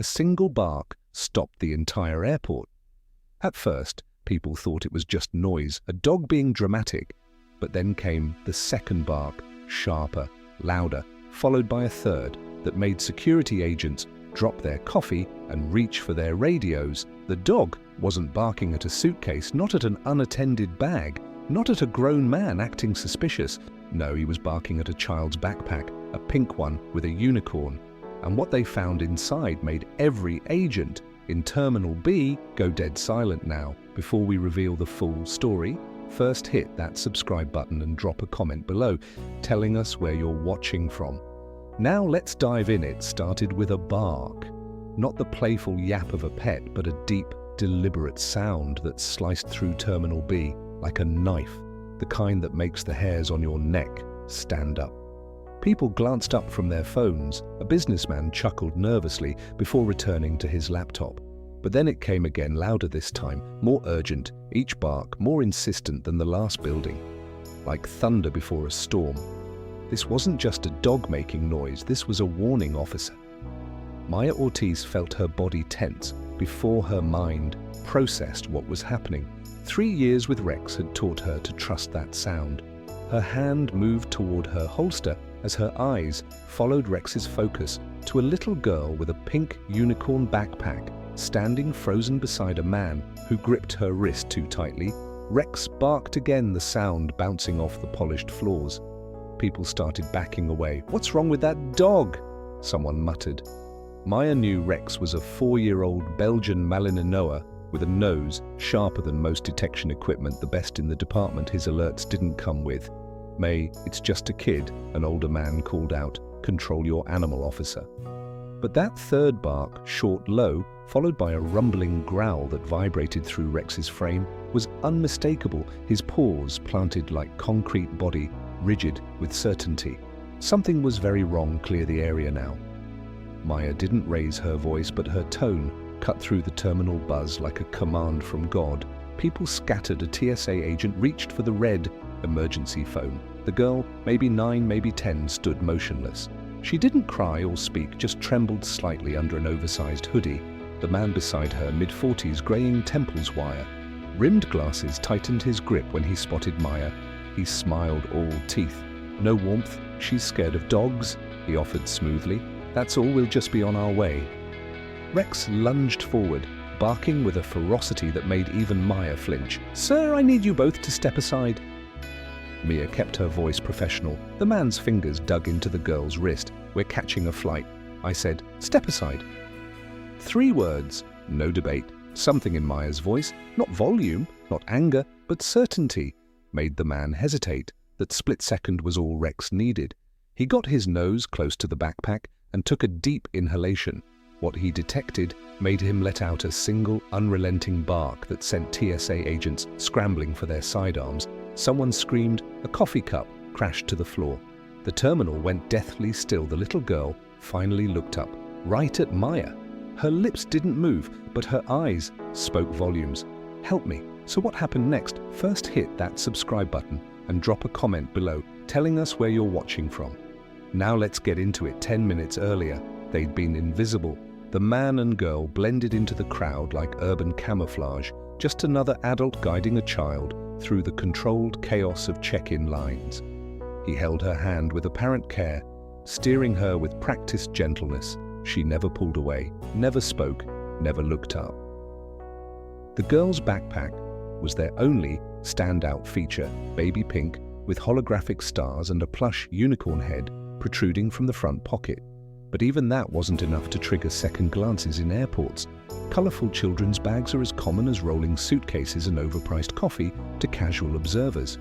A single bark stopped the entire airport. At first, people thought it was just noise, a dog being dramatic, but then came the second bark, sharper, louder, followed by a third that made security agents drop their coffee and reach for their radios. The dog wasn't barking at a suitcase, not at an unattended bag, not at a grown man acting suspicious. No, he was barking at a child's backpack, a pink one with a unicorn. And what they found inside made every agent in Terminal B go dead silent now. Before we reveal the full story, first hit that subscribe button and drop a comment below, telling us where you're watching from. Now let's dive in. It started with a bark. Not the playful yap of a pet, but a deep, deliberate sound that sliced through Terminal B like a knife, the kind that makes the hairs on your neck stand up. People glanced up from their phones. A businessman chuckled nervously before returning to his laptop. But then it came again, louder this time, more urgent, each bark more insistent than the last building. Like thunder before a storm. This wasn't just a dog making noise, this was a warning, officer. Maya Ortiz felt her body tense before her mind processed what was happening. 3 years with Rex had taught her to trust that sound. Her hand moved toward her holster as her eyes followed Rex's focus to a little girl with a pink unicorn backpack standing frozen beside a man who gripped her wrist too tightly. Rex barked again, the sound bouncing off the polished floors. People started backing away. "What's wrong with that dog?" someone muttered. Maya knew Rex was a 4-year-old Belgian Malinois with a nose sharper than most detection equipment, the best in the department his alerts didn't come with. "May, it's just a kid," an older man called out. "Control your animal, officer." But that third bark, short, low, followed by a rumbling growl that vibrated through Rex's frame, was unmistakable, his paws planted like concrete body, rigid with certainty. Something was very wrong. Clear the area now. Maya didn't raise her voice, but her tone cut through the terminal buzz like a command from God. People scattered. A TSA agent reached for the red emergency phone. The girl, maybe 9, maybe 10, stood motionless. She didn't cry or speak, just trembled slightly under an oversized hoodie. The man beside her, mid-40s, graying temples wire. Rimmed glasses tightened his grip when he spotted Maya. He smiled, all teeth. "No warmth? She's scared of dogs," he offered smoothly. "That's all, we'll just be on our way." Rex lunged forward, barking with a ferocity that made even Maya flinch. "Sir, I need you both to step aside." Mia kept her voice professional. The man's fingers dug into the girl's wrist. "We're catching a flight." I said, "Step aside." 3 words, no debate. Something in Maya's voice, not volume, not anger, but certainty, made the man hesitate. That split second was all Rex needed. He got his nose close to the backpack and took a deep inhalation. What he detected made him let out a single, unrelenting bark that sent TSA agents scrambling for their sidearms. Someone screamed. A coffee cup crashed to the floor. The terminal went deathly still. The little girl finally looked up, right at Maya. Her lips didn't move, but her eyes spoke volumes. "Help me." So what happened next? First hit that subscribe button and drop a comment below telling us where you're watching from. Now let's get into it. 10 minutes earlier, they'd been invisible. The man and girl blended into the crowd like urban camouflage, just another adult guiding a child through the controlled chaos of check-in lines. He held her hand with apparent care, steering her with practiced gentleness. She never pulled away, never spoke, never looked up. The girl's backpack was their only standout feature, baby pink with holographic stars and a plush unicorn head protruding from the front pocket. But even that wasn't enough to trigger second glances in airports. Colorful children's bags are as common as rolling suitcases and overpriced coffee to casual observers.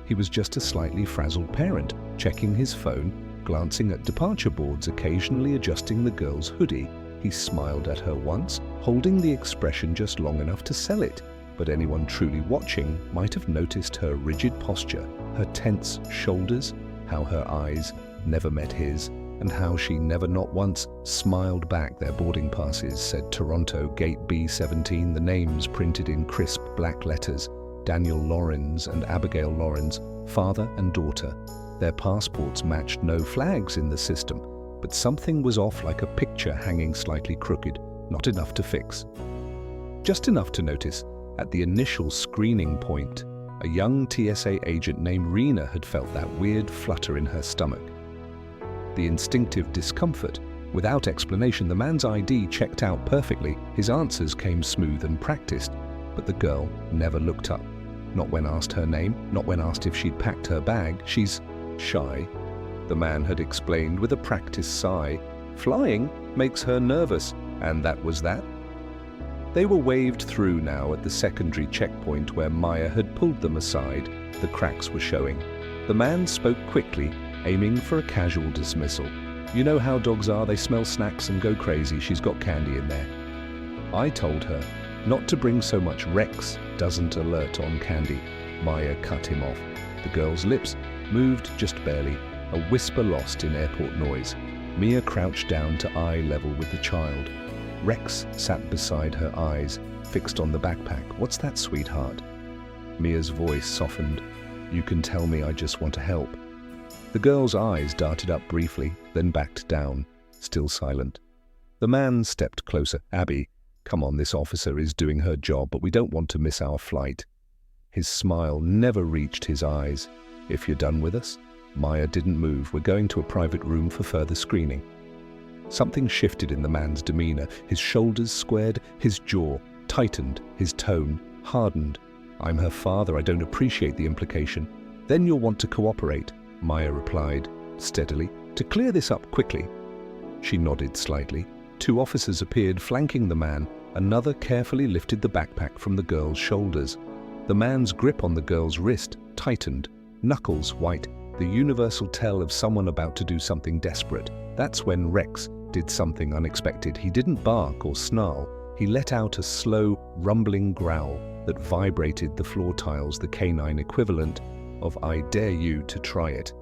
He was just a slightly frazzled parent, checking his phone, glancing at departure boards, occasionally adjusting the girl's hoodie. He smiled at her once, holding the expression just long enough to sell it. But anyone truly watching might have noticed her rigid posture, her tense shoulders, how her eyes never met his, and how she never not once smiled back. Their boarding passes said Toronto, Gate B17, the names printed in crisp black letters, Daniel Lawrence and Abigail Lawrence, father and daughter. Their passports matched. No flags in the system, but something was off, like a picture hanging slightly crooked, not enough to fix. Just enough to notice, at the initial screening point, a young TSA agent named Rena had felt that weird flutter in her stomach. The instinctive discomfort. Without explanation, the man's ID checked out perfectly. His answers came smooth and practiced, but the girl never looked up. Not when asked her name, not when asked if she'd packed her bag. She's shy, the man had explained with a practiced sigh. Flying makes her nervous, and that was that. They were waved through now at the secondary checkpoint where Maya had pulled them aside. The cracks were showing. The man spoke quickly, aiming for a casual dismissal. You know how dogs are, they smell snacks and go crazy. She's got candy in there. I told her not to bring so much. Rex doesn't alert on candy. Maya cut him off. The girl's lips moved just barely, a whisper lost in airport noise. Mia crouched down to eye level with the child. Rex sat beside her, eyes fixed on the backpack. What's that, sweetheart? Mia's voice softened. You can tell me, I just want to help. The girl's eyes darted up briefly, then backed down, still silent. The man stepped closer. Abby, come on, this officer is doing her job, but we don't want to miss our flight. His smile never reached his eyes. If you're done with us? Maya didn't move. We're going to a private room for further screening. Something shifted in the man's demeanor. His shoulders squared, his jaw tightened, his tone hardened. I'm her father, I don't appreciate the implication. Then you'll want to cooperate, Maya replied, steadily. To clear this up quickly. She nodded slightly. Two officers appeared, flanking the man. Another carefully lifted the backpack from the girl's shoulders. The man's grip on the girl's wrist tightened, knuckles white, the universal tell of someone about to do something desperate. That's when Rex did something unexpected. He didn't bark or snarl. He let out a slow, rumbling growl that vibrated the floor tiles, the canine equivalent of I dare you to try it.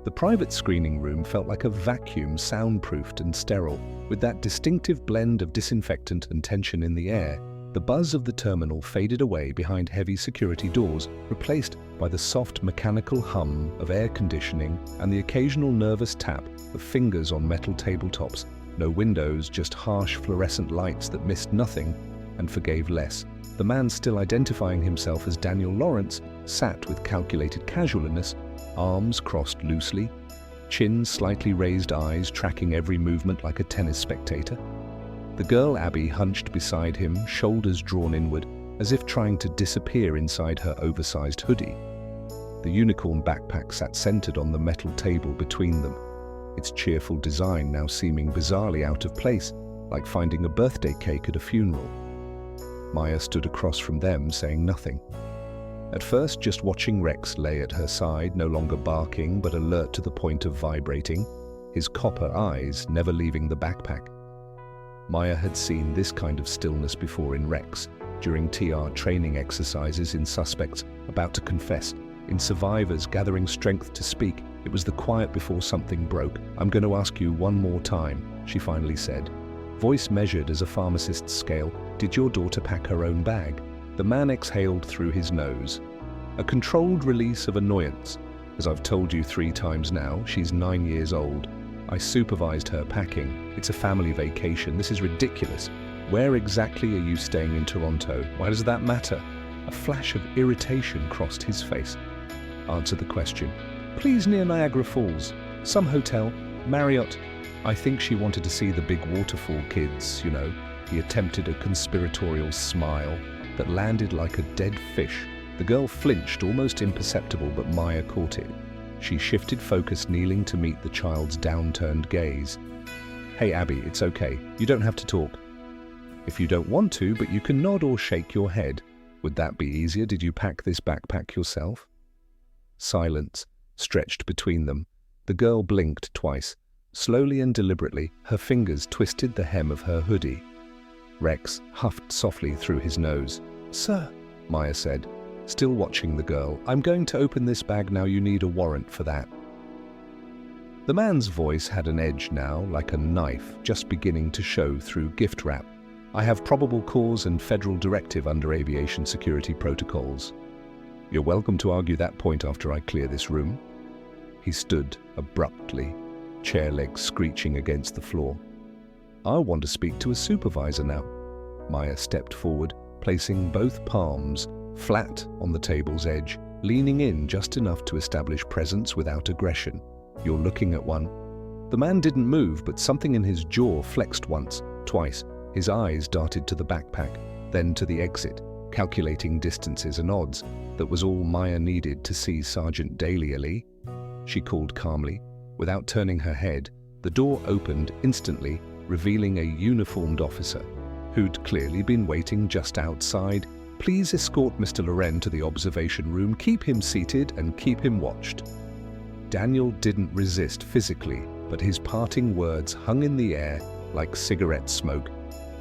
The private screening room felt like a vacuum, soundproofed and sterile, with that distinctive blend of disinfectant and tension in the air. The buzz of the terminal faded away behind heavy security doors, replaced by the soft mechanical hum of air conditioning and the occasional nervous tap of fingers on metal tabletops. No windows, just harsh fluorescent lights that missed nothing and forgave less. The man, still identifying himself as Daniel Lawrence, sat with calculated casualness, arms crossed loosely, chin slightly raised, eyes tracking every movement like a tennis spectator. The girl Abby hunched beside him, shoulders drawn inward, as if trying to disappear inside her oversized hoodie. The unicorn backpack sat centered on the metal table between them, its cheerful design now seeming bizarrely out of place, like finding a birthday cake at a funeral. Maya stood across from them, saying nothing. At first, just watching Rex lay at her side, no longer barking but alert to the point of vibrating, his copper eyes never leaving the backpack. Maya had seen this kind of stillness before in Rex, during TR training exercises, in suspects about to confess, in survivors gathering strength to speak. It was the quiet before something broke. I'm going to ask you one more time, she finally said. Voice measured as a pharmacist's scale. Did your daughter pack her own bag? The man exhaled through his nose. A controlled release of annoyance. As I've told you 3 times now, she's 9 years old. I supervised her packing. It's a family vacation. This is ridiculous. Where exactly are you staying in Toronto? Why does that matter? A flash of irritation crossed his face. Answer the question. Please, near Niagara Falls. Some hotel. Marriott. I think she wanted to see the big waterfall, kids, you know. He attempted a conspiratorial smile that landed like a dead fish. The girl flinched, almost imperceptible, but Maya caught it. She shifted focus, kneeling to meet the child's downturned gaze. Hey Abby, it's okay. You don't have to talk. If you don't want to, but you can nod or shake your head. Would that be easier? Did you pack this backpack yourself? Silence stretched between them. The girl blinked twice. Slowly and deliberately, her fingers twisted the hem of her hoodie. Rex huffed softly through his nose. Sir, Maya said, still watching the girl, I'm going to open this bag now. You need a warrant for that. The man's voice had an edge now, like a knife just beginning to show through gift wrap. I have probable cause and federal directive under aviation security protocols. You're welcome to argue that point after I clear this room. He stood abruptly, chair legs screeching against the floor. "I want to speak to a supervisor now." Maya stepped forward, placing both palms flat on the table's edge, leaning in just enough to establish presence without aggression. "You're looking at one." The man didn't move, but something in his jaw flexed once, twice. His eyes darted to the backpack, then to the exit, calculating distances and odds. That was all Maya needed to see Sergeant Daly, Ali. She called calmly. Without turning her head, the door opened instantly, revealing a uniformed officer, who'd clearly been waiting just outside. "Please escort Mr. Loren to the observation room, keep him seated and keep him watched." Daniel didn't resist physically, but his parting words hung in the air like cigarette smoke.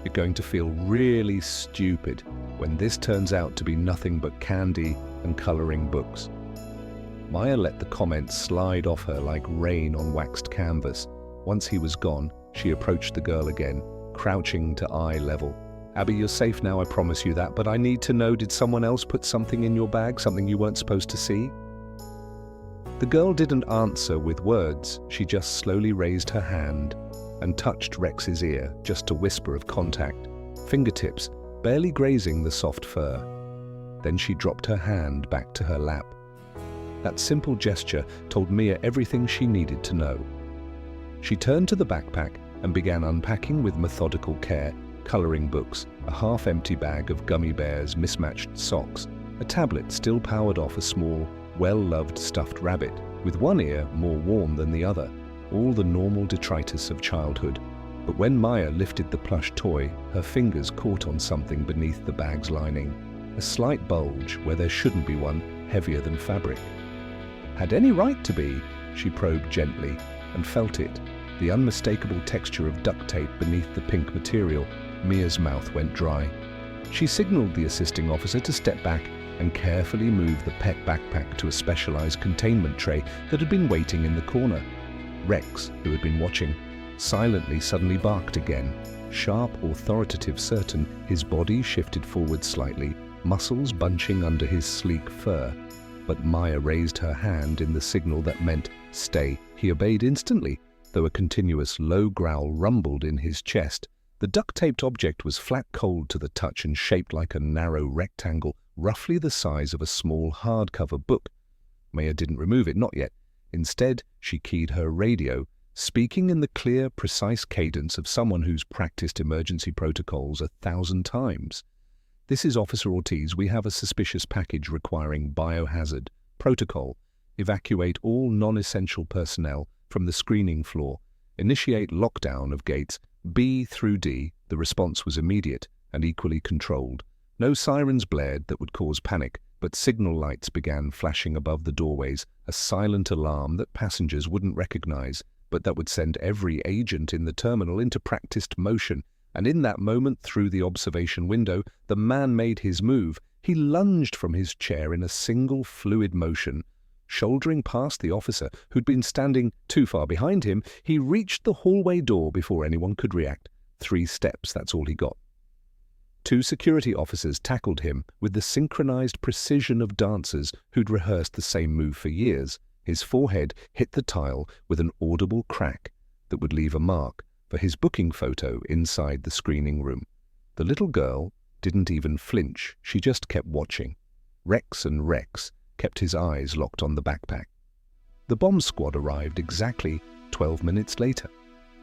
"You're going to feel really stupid when this turns out to be nothing but candy and coloring books." Maya let the comments slide off her like rain on waxed canvas. Once he was gone, she approached the girl again, crouching to eye level. "Abby, you're safe now, I promise you that, but I need to know, did someone else put something in your bag, something you weren't supposed to see?" The girl didn't answer with words. She just slowly raised her hand and touched Rex's ear, just a whisper of contact, fingertips barely grazing the soft fur. Then she dropped her hand back to her lap. That simple gesture told Mia everything she needed to know. She turned to the backpack and began unpacking with methodical care, coloring books, a half-empty bag of gummy bears, mismatched socks, a tablet still powered off a small, well-loved stuffed rabbit, with one ear more worn than the other, all the normal detritus of childhood. But when Maya lifted the plush toy, her fingers caught on something beneath the bag's lining, a slight bulge where there shouldn't be one, heavier than fabric. "Had any right to be," she probed gently, and felt it, the unmistakable texture of duct tape beneath the pink material. Mia's mouth went dry. She signaled the assisting officer to step back and carefully move the pet backpack to a specialized containment tray that had been waiting in the corner. Rex, who had been watching, silently suddenly barked again, sharp, authoritative, certain. His body shifted forward slightly, muscles bunching under his sleek fur. But Maya raised her hand in the signal that meant stay. He obeyed instantly, though a continuous low growl rumbled in his chest. The duct-taped object was flat cold to the touch and shaped like a narrow rectangle, roughly the size of a small hardcover book. Maya didn't remove it, not yet. Instead, she keyed her radio, speaking in the clear, precise cadence of someone who's practiced emergency protocols 1,000 times. "This is Officer Ortiz. We have a suspicious package requiring biohazard protocol. Evacuate all non-essential personnel from the screening floor. Initiate lockdown of gates B through D." The response was immediate and equally controlled. No sirens blared that would cause panic, but signal lights began flashing above the doorways, a silent alarm that passengers wouldn't recognize, but that would send every agent in the terminal into practiced motion. And in that moment, through the observation window, the man made his move. He lunged from his chair in a single fluid motion. Shouldering past the officer, who'd been standing too far behind him, he reached the hallway door before anyone could react. 3 steps, that's all he got. 2 security officers tackled him with the synchronized precision of dancers who'd rehearsed the same move for years. His forehead hit the tile with an audible crack that would leave a mark for his booking photo inside the screening room. The little girl didn't even flinch. She just kept watching. Rex kept his eyes locked on the backpack. The bomb squad arrived exactly 12 minutes later.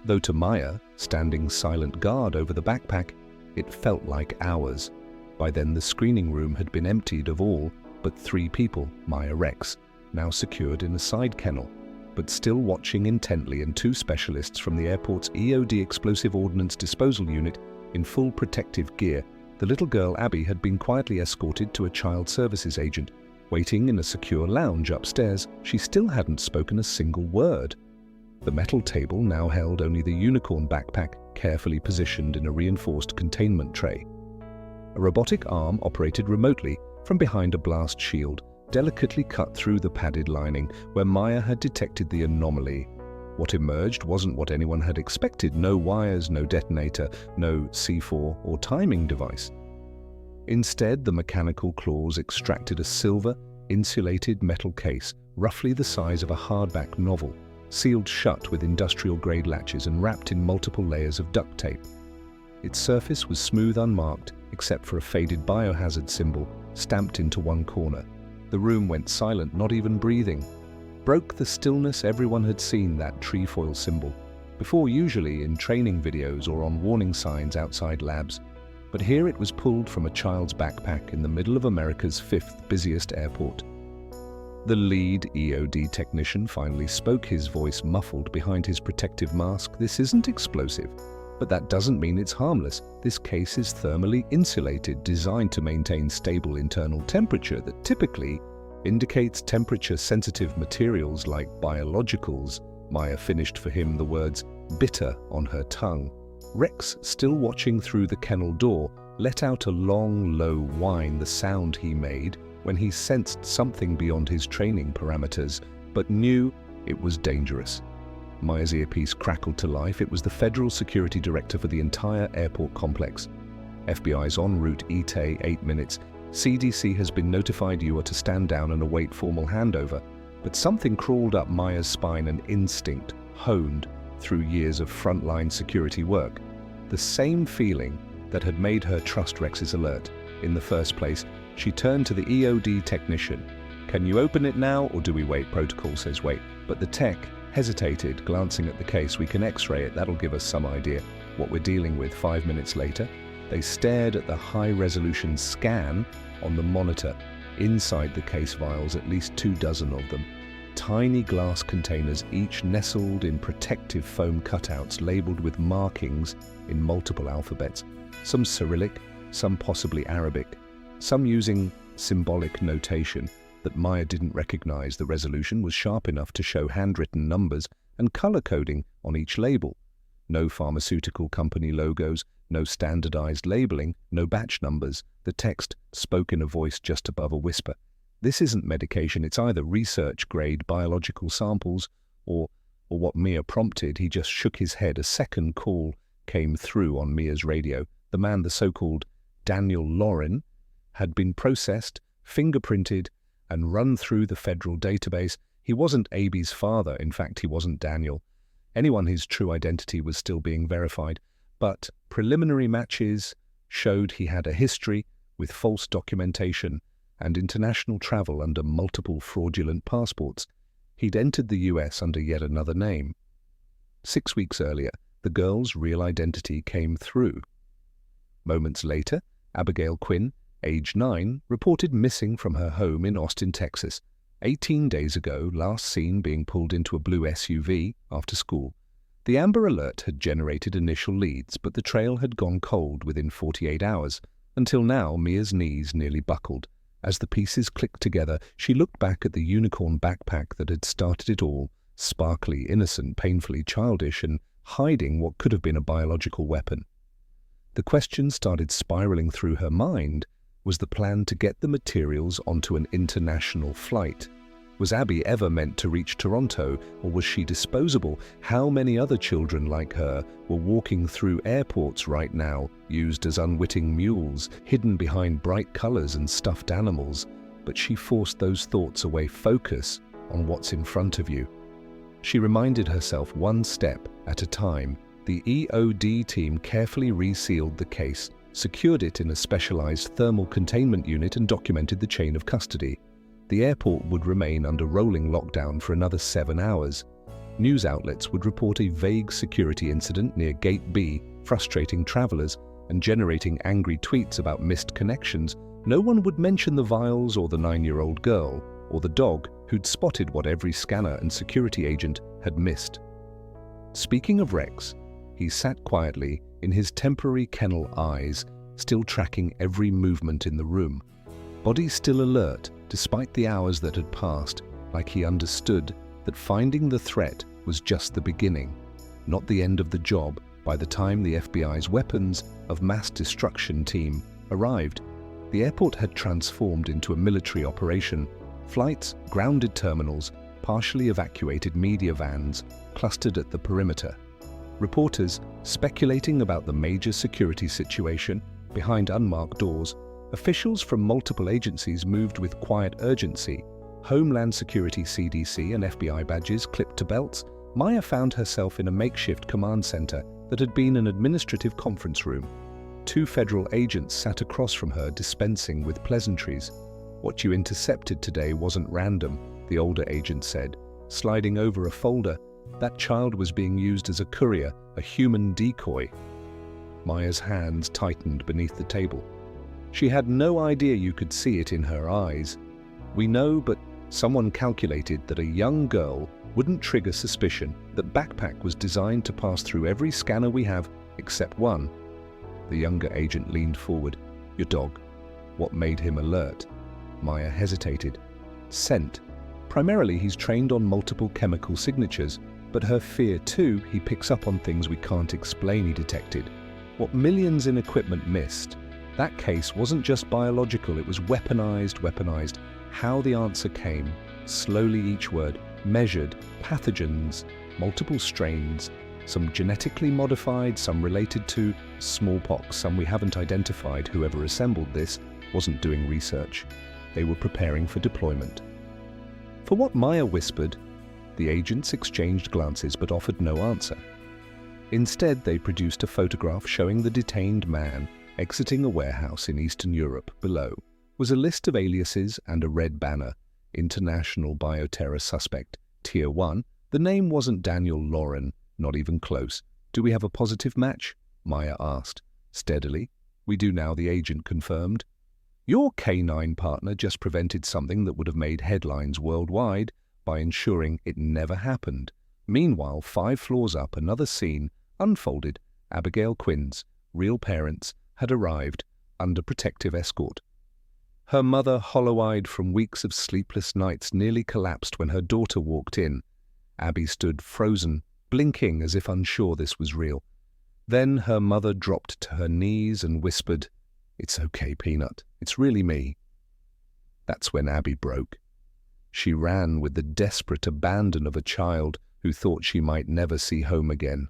Though to Maya, standing silent guard over the backpack, it felt like hours. By then the screening room had been emptied of all but 3 people, Maya, Rex, now secured in a side kennel, but still watching intently, and 2 specialists from the airport's EOD explosive ordnance disposal unit in full protective gear. The little girl, Abby, had been quietly escorted to a child services agent. Waiting in a secure lounge upstairs, she still hadn't spoken a single word. The metal table now held only the unicorn backpack, carefully positioned in a reinforced containment tray. A robotic arm operated remotely from behind a blast shield, delicately cut through the padded lining where Maya had detected the anomaly. What emerged wasn't what anyone had expected. No wires, no detonator, no C4 or timing device. Instead, the mechanical claws extracted a silver, insulated metal case, roughly the size of a hardback novel. sealed shut with industrial-grade latches and wrapped in multiple layers of duct tape. Its surface was smooth, unmarked, except for a faded biohazard symbol stamped into one corner. The room went silent, not even breathing. Broke the stillness everyone had seen that trefoil symbol before, usually in training videos or on warning signs outside labs. But here it was pulled from a child's backpack in the middle of America's 5th busiest airport. The lead EOD technician finally spoke, his voice muffled behind his protective mask. "This isn't explosive, but that doesn't mean it's harmless. This case is thermally insulated, designed to maintain stable internal temperature that typically indicates temperature-sensitive materials like biologicals." Maya finished for him, the words bitter on her tongue. Rex, still watching through the kennel door, let out a long, low whine, the sound he made when he sensed something beyond his training parameters, but knew it was dangerous. Maya's earpiece crackled to life. It was the Federal Security Director for the entire airport complex. FBI's en route ETA, 8 minutes. CDC has been notified you are to stand down and await formal handover. But something crawled up Maya's spine, an instinct honed through years of frontline security work. The same feeling that had made her trust Rex's alert. In the first place, she turned to the EOD technician. "Can you open it now, or do we wait? Protocol says wait." But the tech hesitated, glancing at the case. "We can x-ray it, that'll give us some idea what we're dealing with." 5 minutes later, they stared at the high-resolution scan on the monitor. Inside the case vials, at least 24 of them. Tiny glass containers, each nestled in protective foam cutouts labeled with markings in multiple alphabets. Some Cyrillic, some possibly Arabic, some using symbolic notation that Maya didn't recognize. The resolution was sharp enough to show handwritten numbers and color coding on each label. No pharmaceutical company logos, no standardized labeling, no batch numbers. The text spoke in a voice just above a whisper. "This isn't medication, it's either research-grade biological samples or what Mia prompted." He just shook his head. A second call came through on Mia's radio. The man, the so-called Daniel Lauren, had been processed, fingerprinted, and run through the federal database. He wasn't Abby's father. In fact, he wasn't Daniel. Anyone his true identity was still being verified, but preliminary matches showed he had a history with false documentation and international travel under multiple fraudulent passports. He'd entered the US under yet another name. 6 weeks earlier, the girl's real identity came through. Moments later, Abigail Quinn, age 9, reported missing from her home in Austin, Texas. 18 days ago, last seen being pulled into a blue SUV after school. The Amber Alert had generated initial leads, but the trail had gone cold within 48 hours. Until now, Mia's knees nearly buckled. As the pieces clicked together, she looked back at the unicorn backpack that had started it all, sparkly, innocent, painfully childish, and hiding what could have been a biological weapon. The question started spiraling through her mind. Was the plan to get the materials onto an international flight? Was Abby ever meant to reach Toronto, or was she disposable? How many other children like her were walking through airports right now, used as unwitting mules, hidden behind bright colors and stuffed animals? But she forced those thoughts away. Focus on what's in front of you. She reminded herself, one step at a time. The EOD team carefully resealed the case, secured it in a specialized thermal containment unit, and documented the chain of custody. The airport would remain under rolling lockdown for another 7 hours. News outlets would report a vague security incident near Gate B, frustrating travelers and generating angry tweets about missed connections. No one would mention the vials or the 9-year-old girl or the dog who'd spotted what every scanner and security agent had missed. Speaking of Rex, he sat quietly in his temporary kennel eyes, still tracking every movement in the room. Body still alert, despite the hours that had passed, like he understood that finding the threat was just the beginning, not the end of the job. By the time the FBI's weapons of mass destruction team arrived, the airport had transformed into a military operation. Flights, grounded terminals, partially evacuated media vans clustered at the perimeter. Reporters speculating about the major security situation behind unmarked doors. Officials from multiple agencies moved with quiet urgency, Homeland Security CDC and FBI badges clipped to belts, Maya found herself in a makeshift command center that had been an administrative conference room. 2 federal agents sat across from her, dispensing with pleasantries. "What you intercepted today wasn't random," the older agent said, sliding over a folder. "That child was being used as a courier, a human decoy." Maya's hands tightened beneath the table. She had no idea you could see it in her eyes. "We know, but someone calculated that a young girl wouldn't trigger suspicion. That backpack was designed to pass through every scanner we have, except one." The younger agent leaned forward. "Your dog. What made him alert?" Maya hesitated. "Scent. Primarily, he's trained on multiple chemical signatures, but her fear too, he picks up on things we can't explain," he detected. What millions in equipment missed. That case wasn't just biological, it was weaponized. How the answer came, slowly each word, measured, pathogens, multiple strains, some genetically modified, some related to smallpox, some we haven't identified. Whoever assembled this wasn't doing research. They were preparing for deployment. For what Maya whispered, the agents exchanged glances but offered no answer. Instead, they produced a photograph showing the detained man exiting a warehouse in Eastern Europe. Below was a list of aliases and a red banner, International Bioterror Suspect, Tier 1. The name wasn't Daniel Lauren, not even close. "Do we have a positive match?" Maya asked. Steadily. "We do now," the agent confirmed. "Your K9 partner just prevented something that would have made headlines worldwide by ensuring it never happened." Meanwhile, 5 floors up, another scene unfolded. Abigail Quinn's real parents had arrived under protective escort. Her mother, hollow-eyed from weeks of sleepless nights, nearly collapsed when her daughter walked in. Abby stood frozen, blinking as if unsure this was real. Then her mother dropped to her knees and whispered, "It's okay, Peanut. It's really me." That's when Abby broke. She ran with the desperate abandon of a child who thought she might never see home again.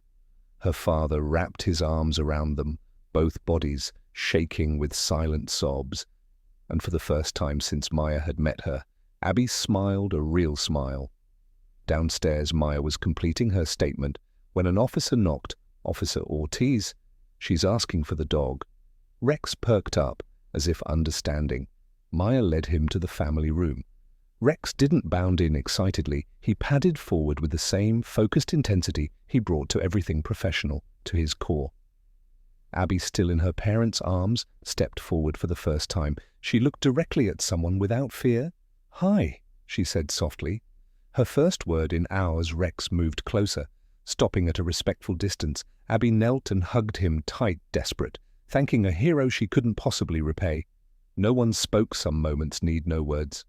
Her father wrapped his arms around them, both bodies shaking with silent sobs. And for the first time since Maya had met her, Abby smiled a real smile. Downstairs, Maya was completing her statement when an officer knocked. "Officer Ortiz, she's asking for the dog." Rex perked up, as if understanding. Maya led him to the family room. Rex didn't bound in excitedly. He padded forward with the same focused intensity he brought to everything professional, to his core. Abby, still in her parents' arms, stepped forward for the first time. She looked directly at someone without fear. "Hi," she said softly. Her first word in hours. Rex moved closer. Stopping at a respectful distance, Abby knelt and hugged him tight, desperate, thanking a hero she couldn't possibly repay. No one spoke. Some moments need no words.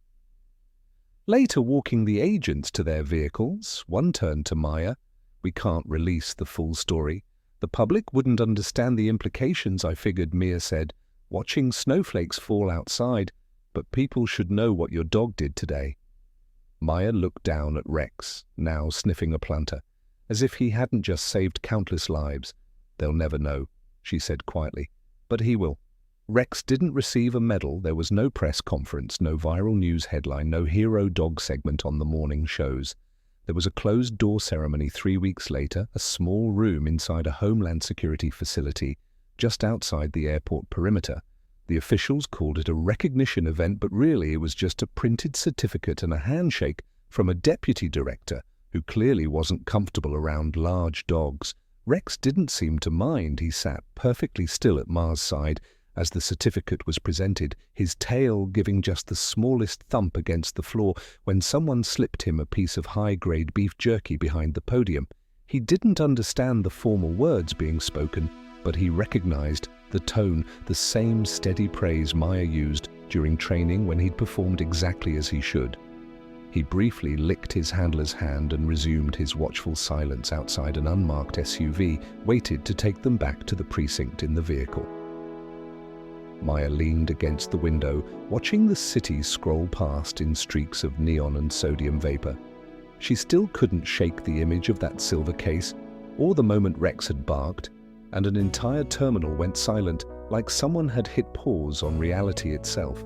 Later, walking the agents to their vehicles, one turned to Maya. "We can't release the full story. The public wouldn't understand the implications, I figured," Mia said, "watching snowflakes fall outside. But people should know what your dog did today." Maya looked down at Rex, now sniffing a planter, as if he hadn't just saved countless lives. "They'll never know," she said quietly. "But he will." Rex didn't receive a medal. There was no press conference, no viral news headline, no hero dog segment on the morning shows. There was a closed-door ceremony 3 weeks later, a small room inside a Homeland Security facility just outside the airport perimeter. The officials called it a recognition event, but really it was just a printed certificate and a handshake from a deputy director who clearly wasn't comfortable around large dogs. Rex didn't seem to mind. He sat perfectly still at Ma's side as the certificate was presented, his tail giving just the smallest thump against the floor when someone slipped him a piece of high-grade beef jerky behind the podium. He didn't understand the formal words being spoken, but he recognized the tone, the same steady praise Maya used during training when he'd performed exactly as he should. He briefly licked his handler's hand and resumed his watchful silence outside an unmarked SUV, waited to take them back to the precinct in the vehicle. Maya leaned against the window, watching the city scroll past in streaks of neon and sodium vapor. She still couldn't shake the image of that silver case, or the moment Rex had barked, and an entire terminal went silent, like someone had hit pause on reality itself.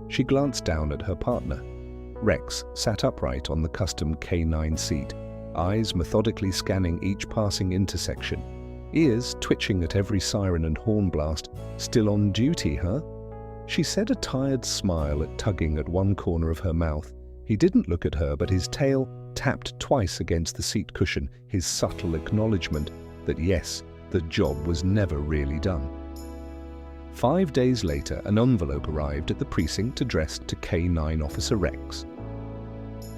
She glanced down at her partner. Rex sat upright on the custom K9 seat, eyes methodically scanning each passing intersection, ears twitching at every siren and horn blast. Still on duty, huh? She said, a tired smile tugging at one corner of her mouth. He didn't look at her, but his tail tapped twice against the seat cushion, his subtle acknowledgement that yes, the job was never really done. 5 days later, an envelope arrived at the precinct addressed to K9 Officer Rex.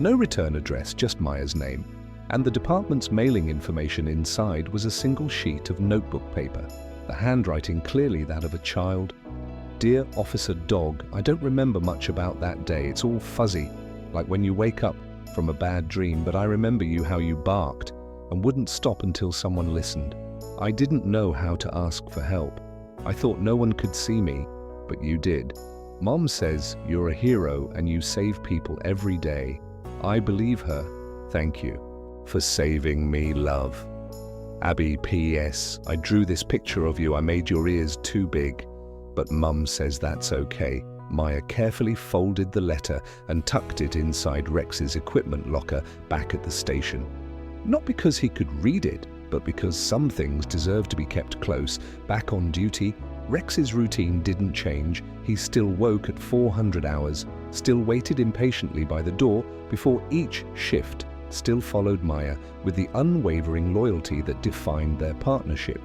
No return address, just Maya's name, and the department's mailing information inside was a single sheet of notebook paper, the handwriting clearly that of a child. Dear Officer Dog, I don't remember much about that day. It's all fuzzy, like when you wake up from a bad dream, but I remember how you barked and wouldn't stop until someone listened. I didn't know how to ask for help. I thought no one could see me, but you did. Mom says you're a hero and you save people every day. I believe her. Thank you for saving me, love. Abby, P.S. I drew this picture of you. I made your ears too big, but Mum says that's okay. Maya carefully folded the letter and tucked it inside Rex's equipment locker back at the station. Not because he could read it, but because some things deserve to be kept close. Back on duty, Rex's routine didn't change. He still woke at 400 hours, still waited impatiently by the door before each shift, still followed Maya with the unwavering loyalty that defined their partnership.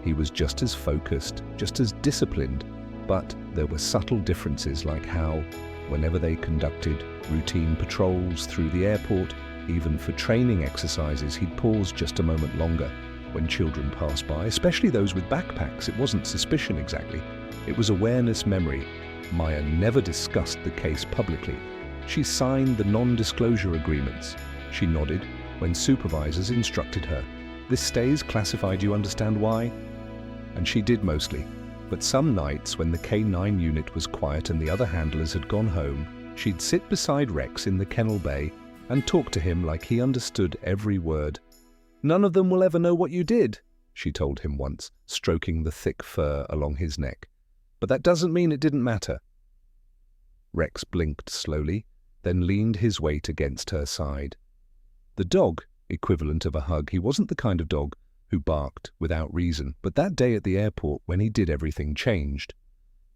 He was just as focused, just as disciplined, but there were subtle differences, like how, whenever they conducted routine patrols through the airport, even for training exercises, he'd pause just a moment longer. When children passed by, especially those with backpacks, it wasn't suspicion exactly. It was awareness memory. Maya never discussed the case publicly. She signed the non-disclosure agreements. She nodded when supervisors instructed her. This stays classified, you understand why? And she did mostly. But some nights when the K9 unit was quiet and the other handlers had gone home, she'd sit beside Rex in the kennel bay and talk to him like he understood every word. None of them will ever know what you did, she told him once, stroking the thick fur along his neck. But that doesn't mean it didn't matter. Rex blinked slowly, then leaned his weight against her side. The dog, equivalent of a hug, he wasn't the kind of dog who barked without reason, but that day at the airport when he did, everything changed.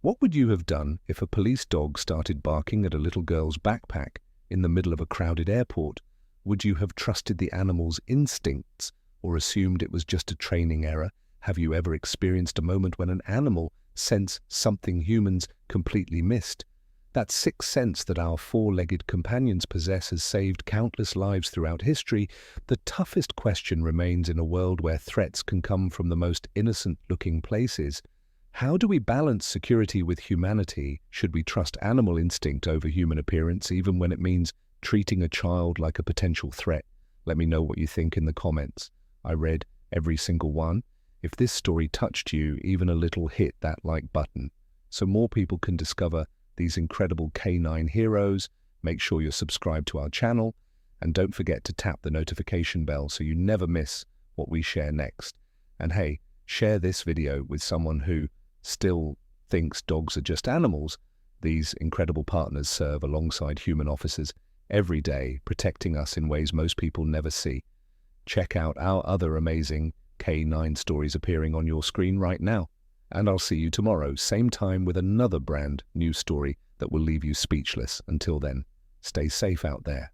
What would you have done if a police dog started barking at a little girl's backpack in the middle of a crowded airport? Would you have trusted the animal's instincts or assumed it was just a training error? Have you ever experienced a moment when an animal sensed something humans completely missed? That sixth sense that our four-legged companions possess has saved countless lives throughout history. The toughest question remains, in a world where threats can come from the most innocent-looking places. How do we balance security with humanity? Should we trust animal instinct over human appearance, even when it means treating a child like a potential threat? Let me know what you think in the comments. I read every single one. If this story touched you even a little, hit that like button so more people can discover these incredible K9 heroes. Make sure you're subscribed to our channel, and don't forget to tap the notification bell so you never miss what we share next. And hey, share this video with someone who still thinks dogs are just animals. These incredible partners serve alongside human officers every day, protecting us in ways most people never see. Check out our other amazing K9 stories appearing on your screen right now. And I'll see you tomorrow, same time, with another brand new story that will leave you speechless. Until then, stay safe out there.